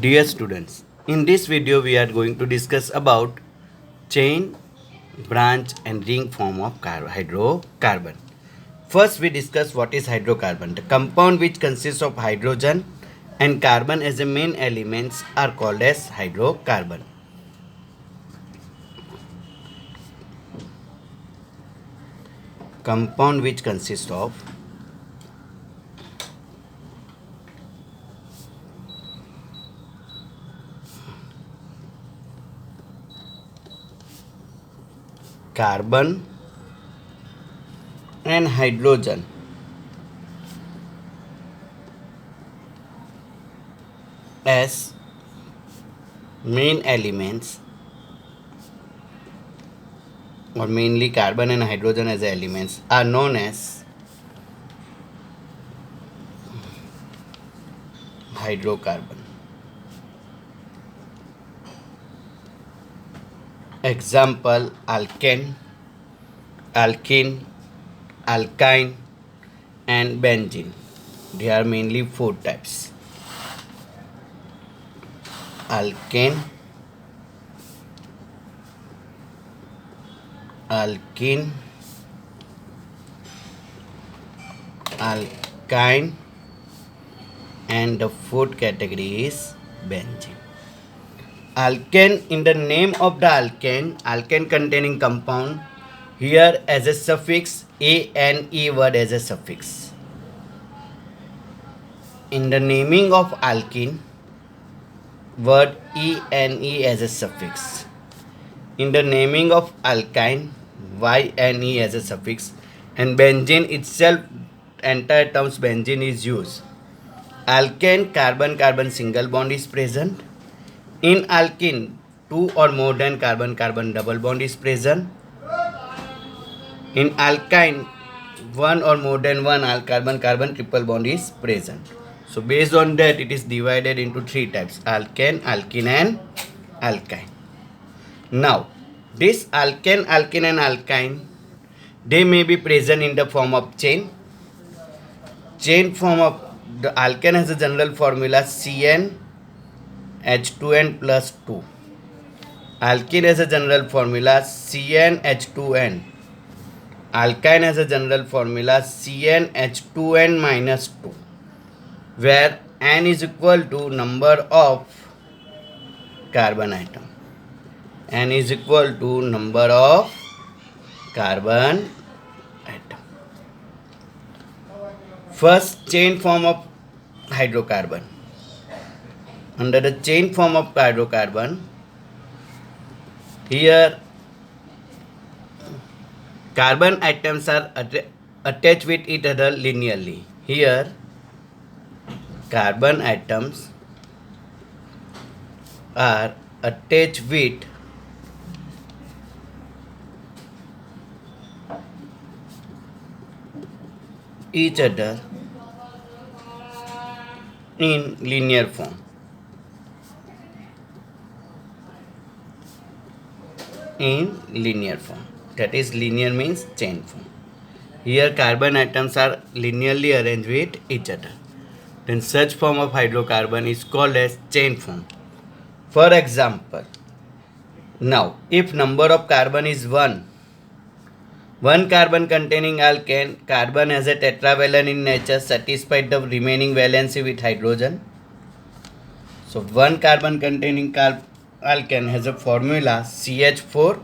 Dear students, in this video we are going to discuss about chain, branch and ring form of hydrocarbon. First we discuss what is hydrocarbon. The compound which consists of hydrogen and carbon as the main elements are called as hydrocarbon. Compound which consists of carbon and hydrogen as main elements, or mainly carbon and hydrogen as elements, are known as hydrocarbon. Example: alkane, alkene, alkyne and benzene. They are mainly four types: alkane, alkene, alkyne, and the fourth category is benzene. Alkane, in the name of the alkane containing compound, here as a suffix, ane word as a suffix. In the naming of alkene, word ene as a suffix. In the naming of alkyne, yne as a suffix. And benzene itself, entire terms benzene is used. Alkane, carbon-carbon single bond is present. In alkene, two or more than carbon-carbon double bond is present. In alkyne, one or more than one carbon-carbon triple bond is present. So based on that, it is divided into three types: alkane, alkene and alkyne. Now, this alkane, alkene and alkyne, they may be present in the form of chain. Chain form of the alkane has a general formula CN H2N plus 2. Alkene has a general formula CnH2n. Alkyne has a general formula CnH2n minus 2, where n is equal to number of carbon atom. N is equal to number of carbon atom. First, chain form of hydrocarbon. Under the chain form of hydrocarbon, here carbon atoms are attached with each other linearly. Here carbon atoms are attached with each other in linear form. That is, linear means chain form. Here carbon atoms are linearly arranged with each other. Then such form of hydrocarbon is called as chain form. For example, now if number of carbon is 1 carbon containing alkane, carbon has a tetravalent in nature, satisfied the remaining valency with hydrogen. So 1 carbon containing alkane has a formula CH4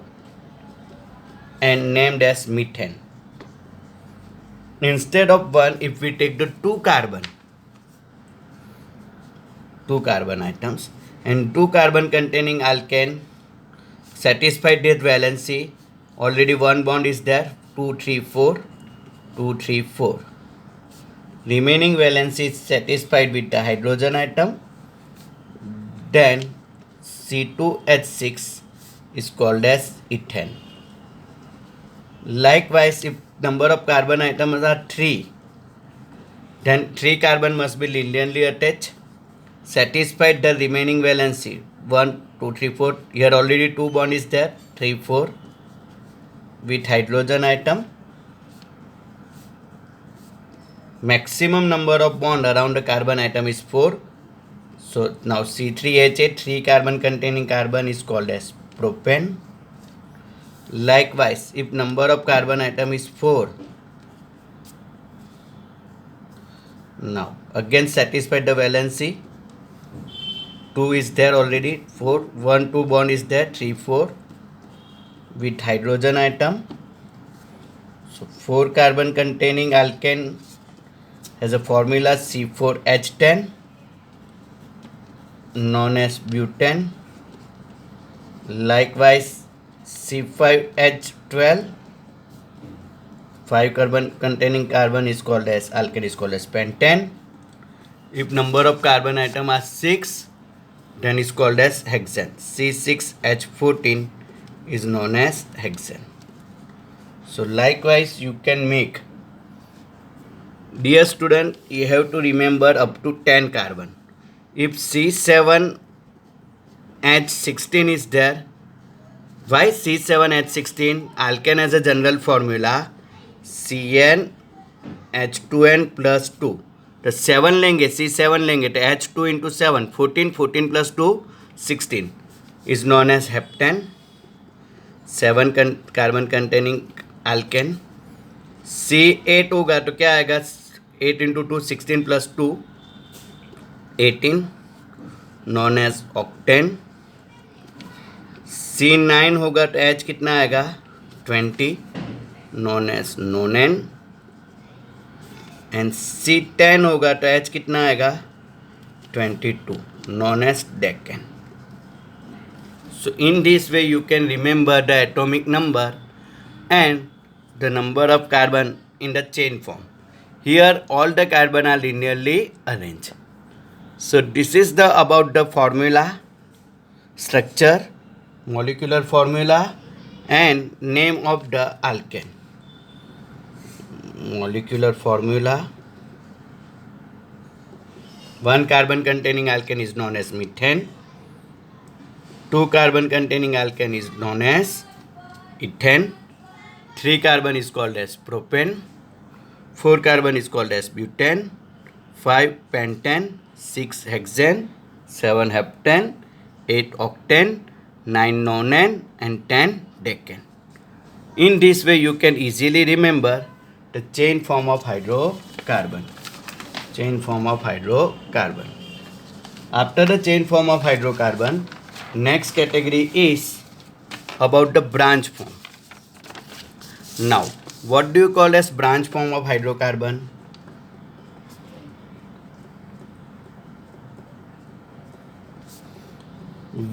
and named as methane. Instead of 1, if we take the 2 carbon atoms and 2 carbon containing alkane, satisfied that valency, already one bond is there, 2 3 4, 2 3 4. Remaining valency is satisfied with the hydrogen atom. Then C2H6 is called as ethane. Likewise, if number of carbon atoms are 3, then 3 carbon must be linearly attached, satisfied the remaining valency 1 2 3 4. Here already 2 bond is there, 3 4 with hydrogen atom. Maximum number of bond around the carbon atom is 4. So now C3H8, 3 carbon containing carbon is called as propane. Likewise, if number of carbon atom is 4, now again satisfy the valency. 2 is there already, 4, 1, 2 bond is there, 3, 4 with hydrogen atom. So 4 carbon containing alkane has a formula C4H10 known as butane. Likewise, C5H12, 5 carbon containing carbon is called as alkane is called as pentane. If number of carbon atom are 6, then is called as hexane. C6H14 is known as hexane. So likewise you can make, dear student, you have to remember up to 10 carbon. If C7H16 is there, why C7H16? Alkane has a general formula CnH2n plus 2. तो 7 लेंगे, C7 लेंगे तो H2 into 7, 14, 14 plus 2, 16 is known as heptane. 7 carbon containing alkane. C8 होगा तो क्या आएगा, 8 into 2, 16 plus 2, 18 known as octane. C9 होगा तो H कितना आएगा, 20 known as nonane. And C10 होगा तो H कितना आएगा, 22 known as decane. So in this way you can remember the atomic number and the number of carbon in the chain form. Here all the carbon are linearly arranged. So this is the about the formula, structure, molecular formula and name of the alkane. Molecular formula: 1 carbon containing alkane is known as methane, 2 carbon containing alkane is known as ethane, 3 carbon is called as propane, 4 carbon is called as butane, 5 pentane, 6 hexane, 7 heptane, 8 octane, 9 nonane and 10 decane. In this way you can easily remember the chain form of hydrocarbon. Chain form of hydrocarbon. After the chain form of hydrocarbon, next category is about the branch form. Now, what do you call as branch form of hydrocarbon?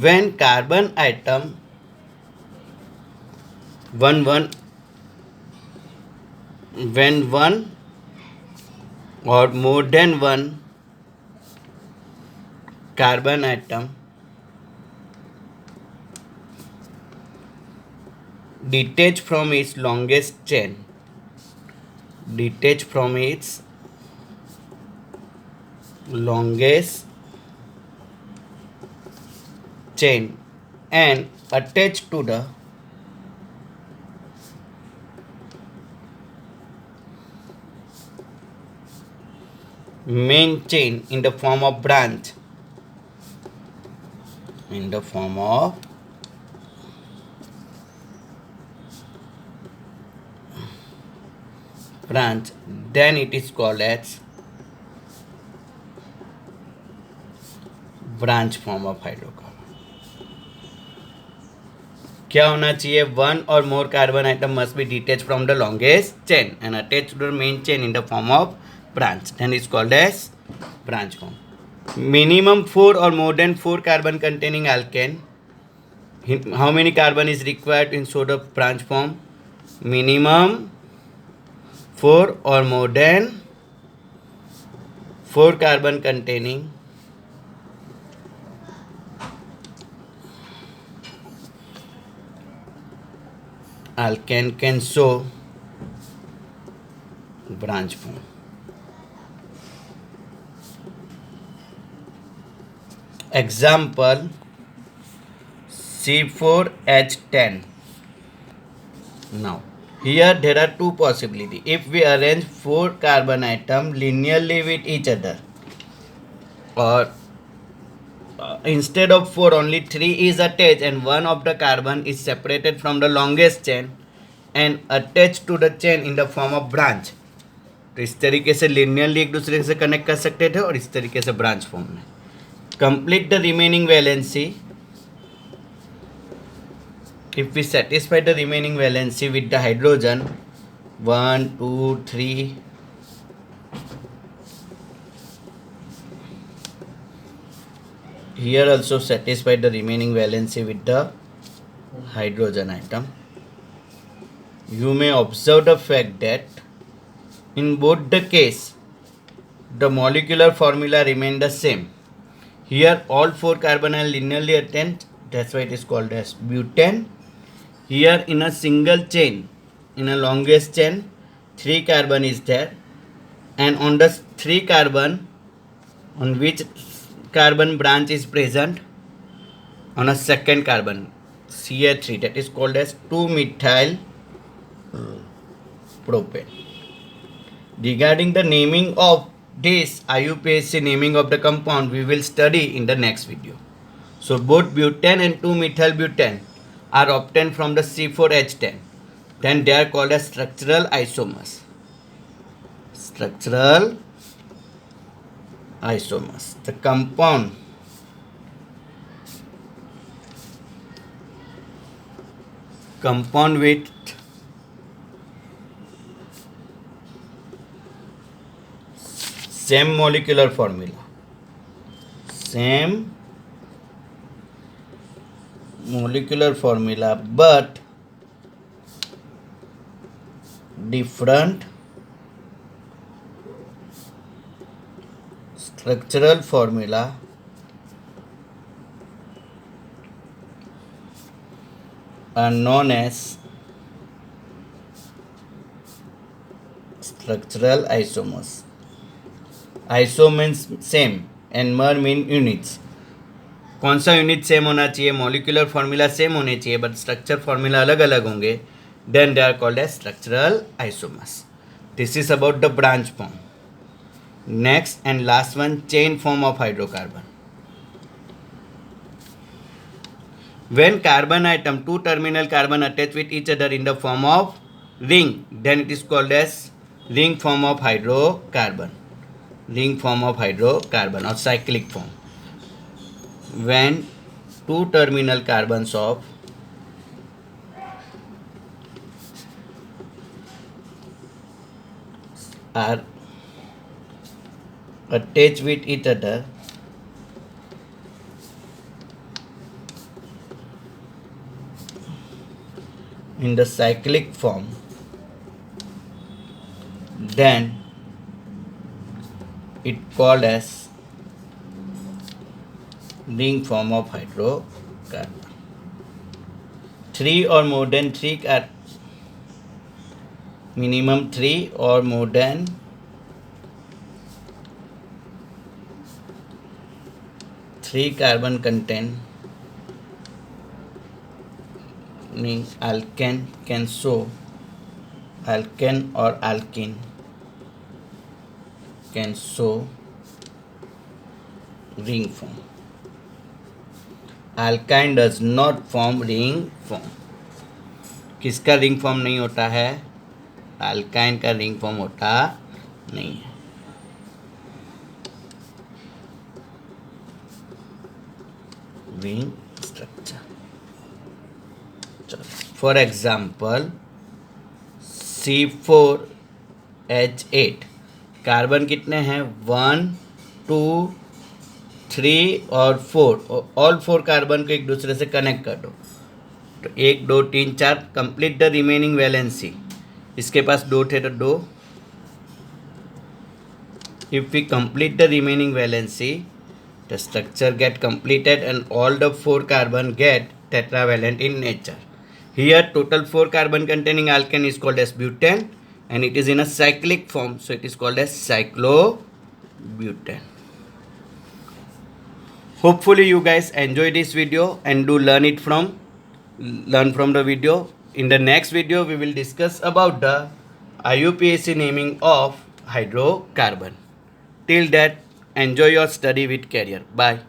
When carbon atom when one or more than one carbon atom detach from its longest chain, and attach to the main chain in the form of branch, then it is called as branch form of hydrocarbon. क्या होना चाहिए, 1 or more carbon atom must be detached from the longest chain and attached to the main chain in the form of branch, then it's called as branch form. Minimum 4 or more than 4 carbon containing alkane, how many carbon is required in sort of branch form? Minimum 4 or more than 4 carbon containing alkane can show branch form. Example, C4H10. Now, here there are two possibilities. If we arrange 4 carbon atoms linearly with each other, or instead of 4 only 3 is attached and one of the carbon is separated from the longest chain and attached to the chain in the form of branch. तो इस तरीके से linearly एक दूसरे से connect कर सकते थे और इस तरीके से ब्रांच फॉर्म में. Complete the remaining valency. If we satisfy the remaining valency with the hydrogen 1, 2, 3, here also satisfy the remaining valency with the hydrogen atom, you may observe the fact that in both the case the molecular formula remain the same. Here all 4 carbon are linearly attached, that's why it is called as butane. Here in a single chain, in a longest chain, 3 carbon is there, and on the 3 carbon, on which carbon branch is present, on a second carbon, CH3, that is called as 2-methyl propane. Regarding the naming of this IUPAC naming of the compound, we will study in the next video. So both butane and 2-methyl butane are obtained from the C4H10. Then they are called as structural isomers. Structural isomers. The compound with same molecular formula, but different structural formula are known as structural isomers. Iso means same and mer mean units. कौन सा unit same होना चाहिए, molecular formula same होने चाहिए but structure formula अलग अलग होंगे, then they are called as structural isomers. This is about the branch form. Next and last one, chain form of hydrocarbon. When carbon atom, 2 terminal carbon attach with each other in the form of ring, then it is called as ring form of hydrocarbon. Ring form of hydrocarbon or cyclic form. When 2 terminal carbons of are attached with each other in the cyclic form, then it called as ring form of hydrocarbon. 3 or more than 3 minimum 3 or more than 3 carbon containing alkane can show, alkane or alkene can show ring form. Alkyne does not form ring form. किसका ring form नहीं होता है? Alkyne का ring form होता नहीं है. Ring structure. For example C4H8 carbon कितने हैं? 1, 2, 3 और 4. ऑल 4 कार्बन को एक दूसरे से कनेक्ट कर दो तो 1, 2, 3, 4. Complete the remaining valency. इसके पास 2 थे तो 2. If we complete the remaining valency the structure get completed and all the 4 carbon get tetravalent in nature. Here total 4 carbon containing alkane is called as butane and it is in a cyclic form, so it is called as cyclobutane. Hopefully you guys enjoy this video and do learn from the video. In the next video we will discuss about the IUPAC naming of hydrocarbon. Till that, enjoy your study with career. Bye.